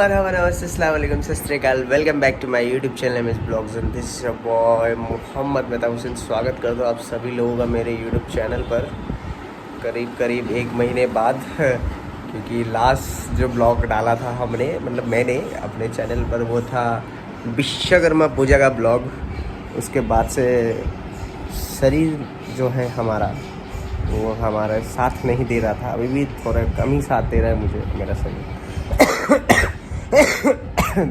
मरहबा नमस्ते अस्सलाम वालेकुम सत श्री अकाल। Welcome back to my YouTube channel M S blogs and this is your boy Mohammad Mehtab Hussain. स्वागत करता हूँ आप सभी लोगों का मेरे यूट्यूब चैनल पर करीब 1 महीने बाद क्योंकि लास्ट जो ब्लॉग डाला था हमने मैंने अपने चैनल पर वो था विश्वकर्मा पूजा का ब्लॉग। उसके बाद से शरीर जो है हमारा वो हमारा साथ नहीं दे रहा था, अभी भी थोड़ा कम ही साथ दे रहा है मुझे मेरा शरीर।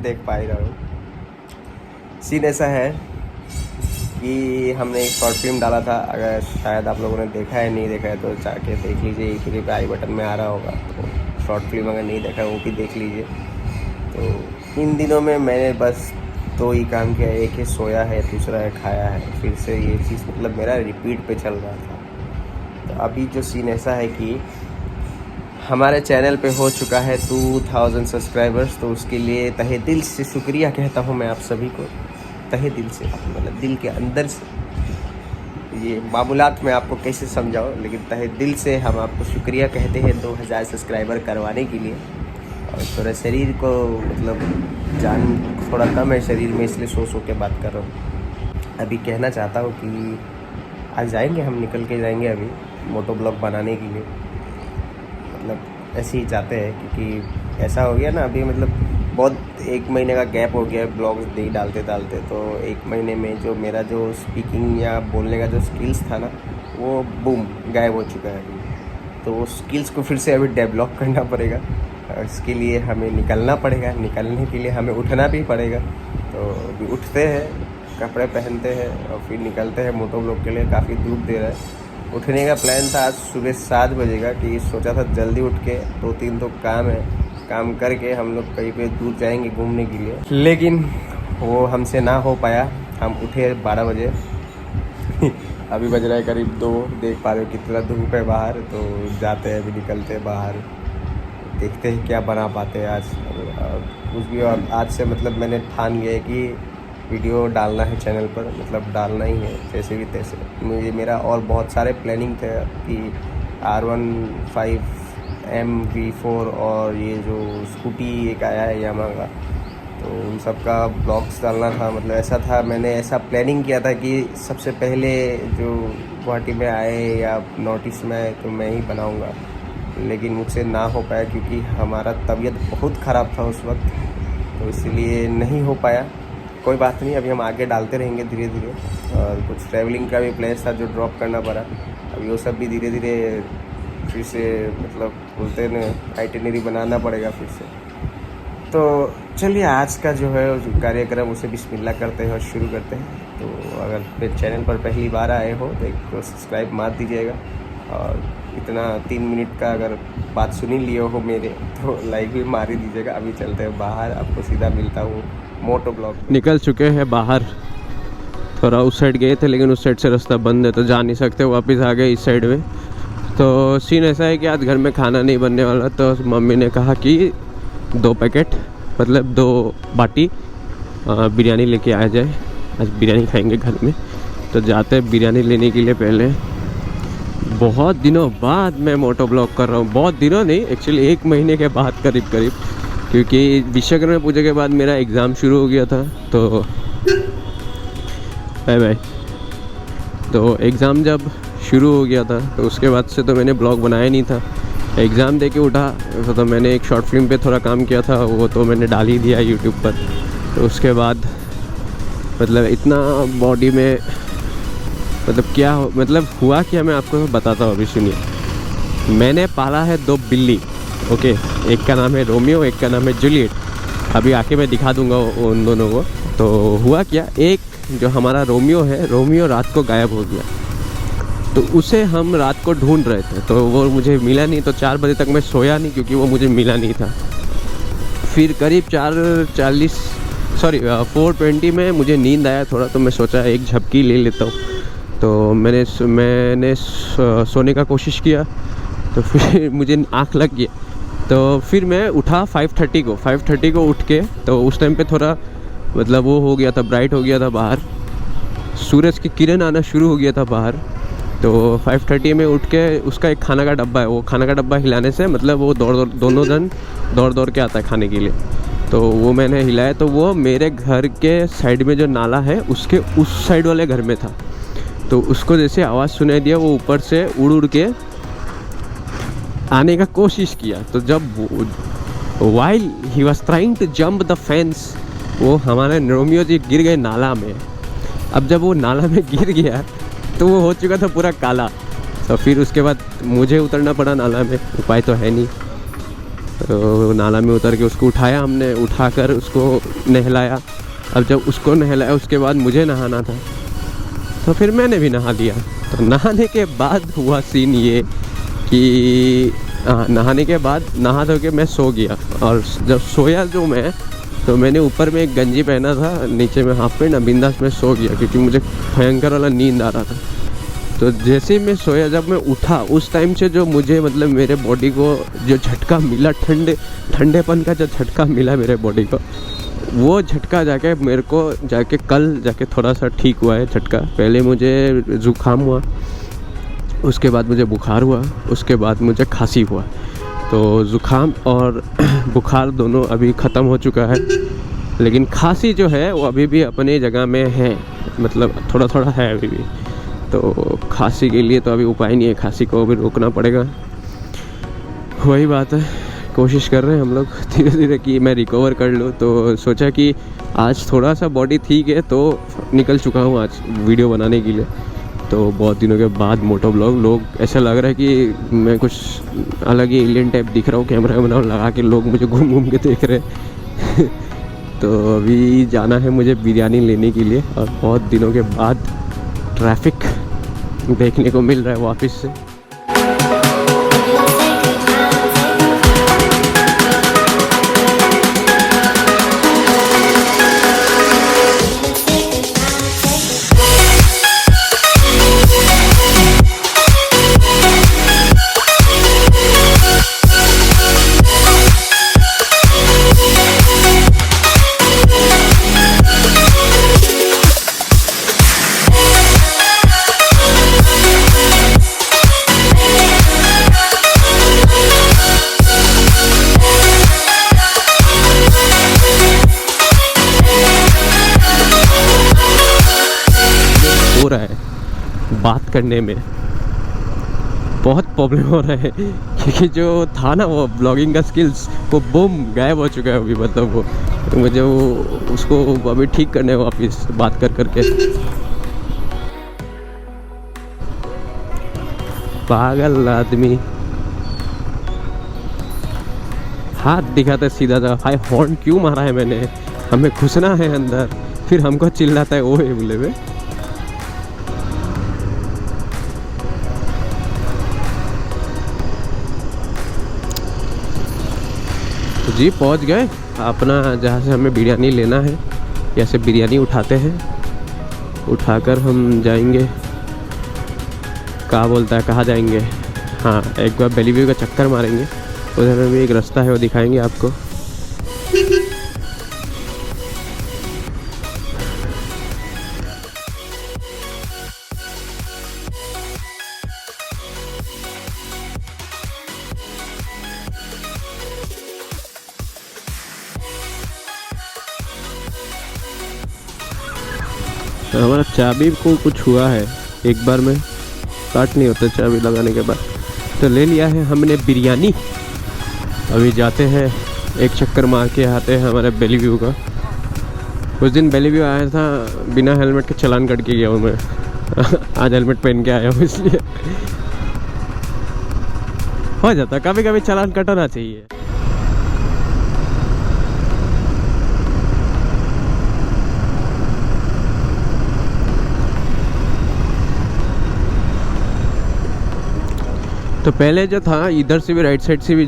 देख पा ही रहा हूँ। सीन ऐसा है कि हमने एक शॉर्ट फिल्म डाला था, अगर शायद आप लोगों ने देखा है नहीं देखा है तो जाके देख लीजिए, क्लिप आई बटन में आ रहा होगा। तो शॉर्ट फिल्म अगर नहीं देखा है वो भी देख लीजिए। तो इन दिनों में मैंने बस 2 ही काम किया, एक है सोया है, दूसरा है खाया है। फिर से ये चीज़ मेरा रिपीट पे चल रहा था। तो अभी जो सीन ऐसा है कि हमारे चैनल पे हो चुका है 2000 सब्सक्राइबर्स। तो उसके लिए तहे दिल से शुक्रिया कहता हूँ मैं आप सभी को, तहे दिल से, दिल के अंदर से। ये मामूलात में आपको कैसे समझाऊँ, लेकिन तहे दिल से हम आपको शुक्रिया कहते हैं 2000 सब्सक्राइबर करवाने के लिए। और थोड़ा शरीर को जान थोड़ा कम है शरीर में, इसलिए सो के बात कर रहा हूँ। अभी कहना चाहता हूँ कि आज जाएंगे, हम निकल के जाएंगे अभी मोटो ब्लॉग बनाने के लिए। ऐसे ही जाते हैं क्योंकि ऐसा हो गया ना, अभी बहुत 1 महीने का गैप हो गया है ब्लॉग्स नहीं डालते। तो 1 महीने में जो मेरा जो स्पीकिंग या बोलने का जो स्किल्स था ना, वो बूम गायब हो चुका है अभी। तो वो स्किल्स को फिर से अभी डेवलप करना पड़ेगा। इसके लिए हमें निकलना पड़ेगा, निकलने के लिए हमें उठना भी पड़ेगा। तो अभी उठते हैं, कपड़े पहनते हैं और फिर निकलते हैं मोटो ब्लॉग के लिए। काफ़ी धूप दे रहा है। उठने का प्लान था आज सुबह 7 बजे का, कि सोचा था जल्दी उठ के 2-3 तो काम है, काम करके हम लोग कहीं पे दूर जाएंगे घूमने के लिए, लेकिन वो हमसे ना हो पाया। हम उठे 12 बजे। अभी बज रहा है करीब 2। देख पा रहे हो कितना धूप है बाहर। तो जाते हैं, अभी निकलते हैं बाहर, देखते हैं क्या बना पाते हैं आज। कुछ भी आज से मैंने ठान लिया है कि वीडियो डालना है चैनल पर, डालना ही है जैसे भी तैसे। मुझे मेरा और बहुत सारे प्लानिंग थे कि R15 MV4 और ये जो स्कूटी एक आया है यामा का, तो उन सब का ब्लॉग्स डालना था। ऐसा था, मैंने ऐसा प्लानिंग किया था कि सबसे पहले जो गुवाहाटी में आए या नॉर्थ ईस्ट में आए तो मैं ही बनाऊँगा, लेकिन मुझसे ना हो पाया क्योंकि हमारा तबीयत बहुत ख़राब था उस वक्त, तो इसलिए नहीं हो पाया। कोई बात नहीं, अभी हम आगे डालते रहेंगे धीरे धीरे। और कुछ ट्रैवलिंग का भी प्लान था जो ड्रॉप करना पड़ा, अभी वो सब भी धीरे धीरे फिर से बोलते हैं ना, आइटिनरी बनाना पड़ेगा फिर से। तो चलिए आज का जो है जो कार्यक्रम उसे बिस्मिल्लाह करते हैं और शुरू करते हैं। तो अगर मेरे चैनल पर पहली बार आए हो तो एक सब्सक्राइब मार दीजिएगा, और इतना 3 मिनट का अगर बात सुनी लिए हो मेरे तो लाइक भी मार ही दीजिएगा। अभी चलते हैं बाहर, आपको सीधा मिलता हूँ मोटो ब्लॉग। निकल चुके हैं बाहर, थोड़ा उस साइड गए थे लेकिन उस साइड से रास्ता बंद है तो जा नहीं सकते, वापस आ गए इस साइड में। तो सीन ऐसा है कि आज घर में खाना नहीं बनने वाला, तो मम्मी ने कहा कि 2 पैकेट 2 बाटी बिरयानी लेके आ जाए, आज बिरयानी खाएंगे घर में। तो जाते हैं बिरयानी लेने के लिए। पहले बहुत दिनों बाद मैं मोटो ब्लॉग कर रहा हूँ, बहुत दिनों नहीं एक्चुअली 1 महीने के बाद करीब, क्योंकि विश्वकर्मा पूजा के बाद मेरा एग्ज़ाम शुरू हो गया था। तो बाय तो एग्ज़ाम जब शुरू हो गया था तो उसके बाद से तो मैंने ब्लॉग बनाया नहीं था। एग्ज़ाम दे के उठा तो मैंने एक शॉर्ट फिल्म पे थोड़ा काम किया था, वो तो मैंने डाल ही दिया यूट्यूब पर। तो उसके बाद इतना बॉडी में क्या हुआ क्या, मैं आपको बताता हूँ, अभी सुनिए। मैंने पाला है 2 बिल्ली, ओके, एक का नाम है रोमियो, एक का नाम है जूलियट। अभी आके मैं दिखा दूंगा उन दोनों को। तो हुआ क्या, एक जो हमारा रोमियो है, रोमियो रात को गायब हो गया। तो उसे हम रात को ढूंढ रहे थे, तो वो मुझे मिला नहीं। तो 4 बजे तक मैं सोया नहीं क्योंकि वो मुझे मिला नहीं था। फिर करीब 4:20 में मुझे नींद आया थोड़ा, तो मैं सोचा एक झपकी ले लेता हूँ। तो मैंने सोने का कोशिश किया, तो फिर मुझे आँख लग गया। तो फिर मैं उठा 5:30 को उठ के। तो उस टाइम पे थोड़ा वो हो गया था, ब्राइट हो गया था बाहर, सूरज की किरण आना शुरू हो गया था बाहर। तो 5:30 में उठ के उसका एक खाना का डब्बा है, वो खाना का डब्बा हिलाने से वो दोनों जन दौड़ के आता है खाने के लिए। तो वो मैंने हिलाया, तो वो मेरे घर के साइड में जो नाला है उसके उस साइड वाले घर में था। तो उसको जैसे आवाज़ सुनाई दिया, वो ऊपर से उड़ उड़ के आने का कोशिश किया। तो जब while he was trying to jump the fence, वो हमारे रोमियो जी गिर गए नाला में। अब जब वो नाला में गिर गया तो वो हो चुका था पूरा काला। तो फिर उसके बाद मुझे उतरना पड़ा नाला में, उपाय तो है नहीं। तो नाला में उतर के उसको उठाया हमने, उठाकर उसको नहलाया। अब जब उसको नहलाया उसके बाद मुझे नहाना था, तो फिर मैंने भी नहा लिया। तो नहाने के बाद हुआ सीन ये कि नहाने के बाद नहा धो के मैं सो गया। और जब सोया जो मैं, तो मैंने ऊपर में एक गंजी पहना था, नीचे में हाफ पैंट, बिंदास में सो गया क्योंकि मुझे भयंकर वाला नींद आ रहा था। तो जैसे ही मैं सोया, जब मैं उठा उस टाइम से जो मुझे मतलब मेरे बॉडी को जो झटका मिला, ठंडेपन का जो झटका मिला मेरे बॉडी को, वो झटका जाके मेरे को जाके कल जाके थोड़ा सा ठीक हुआ है झटका। पहले मुझे ज़ुकाम हुआ, उसके बाद मुझे बुखार हुआ, उसके बाद मुझे खांसी हुआ। तो ज़ुकाम और बुखार दोनों अभी ख़त्म हो चुका है, लेकिन खांसी जो है वो अभी भी अपनी जगह में है, मतलब थोड़ा थोड़ा है अभी भी। तो खांसी के लिए तो अभी उपाय नहीं है, खांसी को अभी रोकना पड़ेगा। वही बात है, कोशिश कर रहे हैं हम लोग धीरे धीरे कि मैं रिकवर कर लूँ। तो सोचा कि आज थोड़ा सा बॉडी ठीक है तो निकल चुका हूँ आज वीडियो बनाने के लिए। तो बहुत दिनों के बाद मोटो ब्लॉग, लोग ऐसा लग रहा है कि मैं कुछ अलग ही एलियन टाइप दिख रहा हूँ, कैमरा वैमरा लगा के लोग मुझे घूम घूम के देख रहे हैं। तो अभी जाना है मुझे बिरयानी लेने के लिए, और बहुत दिनों के बाद ट्रैफिक देखने को मिल रहा है वापस से। रहा है बात करने में बहुत प्रॉब्लम हो रहा है, क्योंकि जो था ना वो ब्लॉगिंग का स्किल्स, वो बूम गायब हो चुका है अभी। मतलब वो मुझे वो उसको अभी ठीक करने वापस बात कर करके। पागल आदमी हाथ दिखाता सीधा था, हाय हॉर्न क्यों मारा है मैंने, हमें घुसना है अंदर, फिर हमको चिल्लाता है ओए बोले में। जी पहुंच गए अपना जहाँ से हमें बिरयानी लेना है। यहाँ से बिरयानी उठाते हैं, उठाकर हम जाएंगे, कहाँ बोलता है कहाँ जाएंगे, हाँ एक बार बेली व्यू का चक्कर मारेंगे, उधर में भी एक रास्ता है वो दिखाएंगे आपको। हमारा चाबी को कुछ हुआ है, एक बार में स्टार्ट नहीं होता चाबी लगाने के बाद। तो ले लिया है हमने बिरयानी, अभी जाते हैं एक चक्कर मार के आते हैं हमारे बेली व्यू का। उस दिन बेली व्यू आया था, बिना हेलमेट के चालान कट के गया हूँ मैं। आज हेलमेट पहन के आया हूँ इसलिए हो जाता, कभी कभी चालान कटाना चाहिए। तो पहले जो था इधर से भी राइट साइड से भी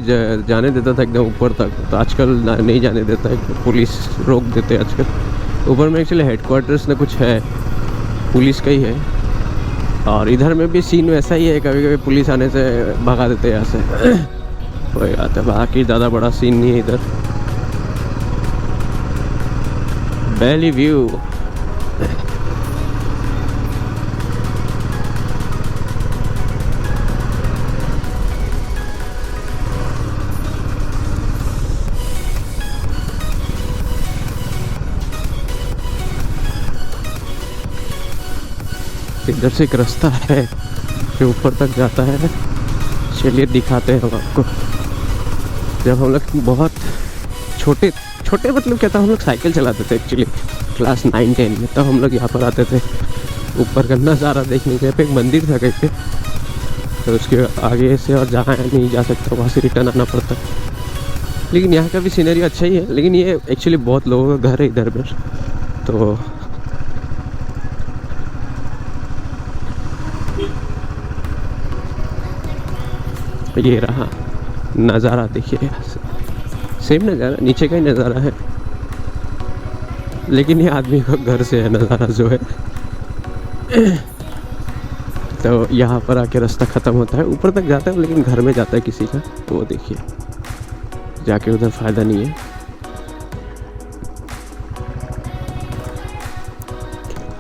जाने देता था एकदम ऊपर तक, तो आजकल नहीं जाने देता है, पुलिस रोक देते हैं आजकल। ऊपर में एक्चुअली हेडक्वार्टर्स ना कुछ है, पुलिस का ही है। और इधर में भी सीन वैसा ही है, कभी कभी पुलिस आने से भगा देते हैं यहाँ से। कोई बात है, बाकी ज़्यादा बड़ा सीन नहीं है इधर। बेली व्यू इधर से एक रास्ता है जो ऊपर तक जाता है। चलिए दिखाते हैं हम आपको। जब हम लोग बहुत छोटे छोटे मतलब क्या था, हम लोग साइकिल चलाते थे एक्चुअली क्लास 9-10 में, तब हम लोग यहाँ पर आते थे ऊपर का नज़ारा देखने के। यहाँ पे एक मंदिर था कहीं पे, तो उसके आगे से और जहाँ नहीं जा सकता वहाँ से रिटर्न आना पड़ता। लेकिन यहाँ का भी सीनरी अच्छा ही है, लेकिन ये एक्चुअली बहुत लोगों का घर है इधर पर। तो ये रहा नज़ारा, देखिए यहाँ से सेम नज़ारा, नीचे का ही नज़ारा है, लेकिन ये आदमी का घर से है नज़ारा जो है। तो यहाँ पर आके रास्ता ख़त्म होता है, ऊपर तक जाता है लेकिन घर में जाता है किसी का, तो वो देखिए जाके उधर फ़ायदा नहीं है।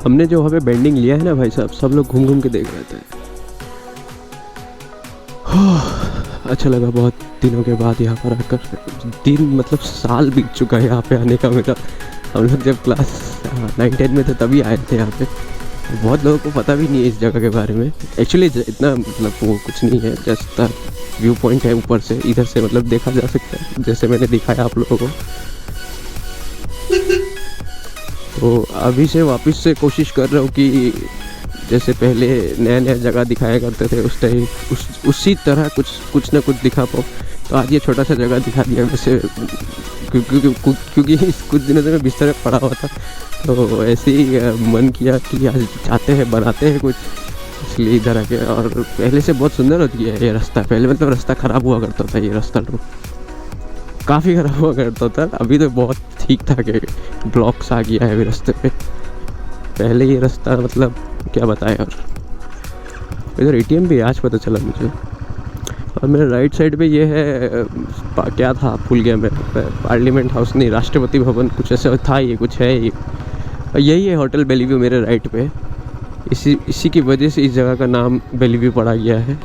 हमने जो वहाँ पे बेंडिंग लिया है ना भाई साहब, सब लोग घूम घूम के देख रहे थे। अच्छा लगा बहुत दिनों के बाद यहाँ पर आकर। दिन मतलब साल बीत चुका है यहाँ पे आने का मेरा। हम लोग जब क्लास 9-10 में थे तभी आए थे यहाँ पे। बहुत लोगों को पता भी नहीं है इस जगह के बारे में एक्चुअली, इतना मतलब वो कुछ नहीं है, जस्ट व्यू पॉइंट है ऊपर से, इधर से मतलब देखा जा सकता है जैसे मैंने दिखाया आप लोगों को। तो अभी से वापस से कोशिश कर रहा हूँ कि जैसे पहले नया नया जगह दिखाया करते थे उस टाइम उसी तरह कुछ ना कुछ दिखा पाओ। तो आज ये छोटा सा जगह दिखा दिया वैसे, क्योंकि कुछ दिनों से मैं बिस्तर में पड़ा हुआ था, तो ऐसे ही मन किया कि आज जाते हैं बनाते हैं कुछ, इसलिए इधर आके। और पहले से बहुत सुंदर हो गया है ये रास्ता। पहले मतलब रास्ता ख़राब हुआ करता था, ये रास्ता तो काफ़ी ख़राब हुआ करता था, अभी तो बहुत ठीक ठाक है, ब्लॉक्स आ गया है अभी रास्ते पे। पहले ये रास्ता मतलब क्या बताएं। और इधर ATM भी आज पता चला मुझे। और मेरे राइट साइड पे ये है क्या था भूल गया मैं, पार्लियामेंट हाउस नहीं, राष्ट्रपति भवन कुछ ऐसा था, ये कुछ है ये। यही है होटल बेलीव्यू मेरे राइट पे। इसी की वजह से इस जगह का नाम बेलीव्यू पड़ा गया है।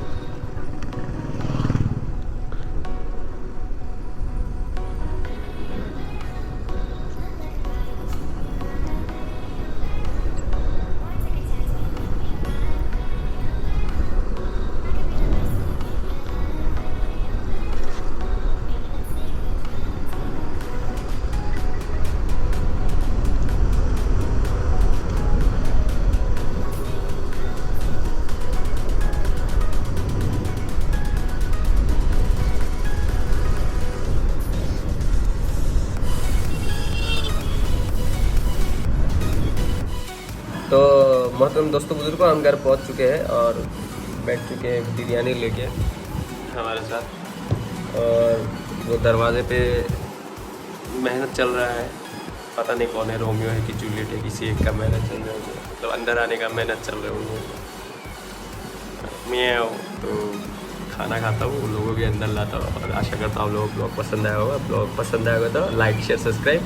तो मोहतरम दोस्तों बुजुर्गों, हम घर पहुंच चुके हैं और बैठ चुके हैं बिरयानी लेके हमारे साथ। और वो दरवाजे पे मेहनत चल रहा है, पता नहीं कौन है, रोमियो है कि जूलियट है, किसी एक का मेहनत चल रहा है, तो अंदर आने का मेहनत चल रहा है उन लोगों को। मैं तो खाना खाता हूँ, उन लोगों के अंदर लाता हूँ। और आशा करता हूँ आप लोगों को ब्लॉग पसंद आया होगा। ब्लॉग पसंद आया होगा तो लाइक शेयर सब्सक्राइब,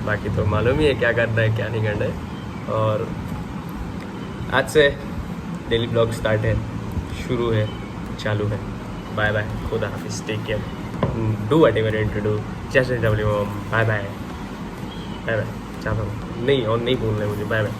बाकी तो मालूम ही है क्या करना है क्या नहीं करना है। और आज से डेली ब्लॉग स्टार्ट है, शुरू है, चालू है। बाय बाय, खुदा हाफिज़, take care, do whatever you want to do, just bye bye bye bye. चाहता हूँ नहीं और नहीं बोलना है मुझे, बाय बाय।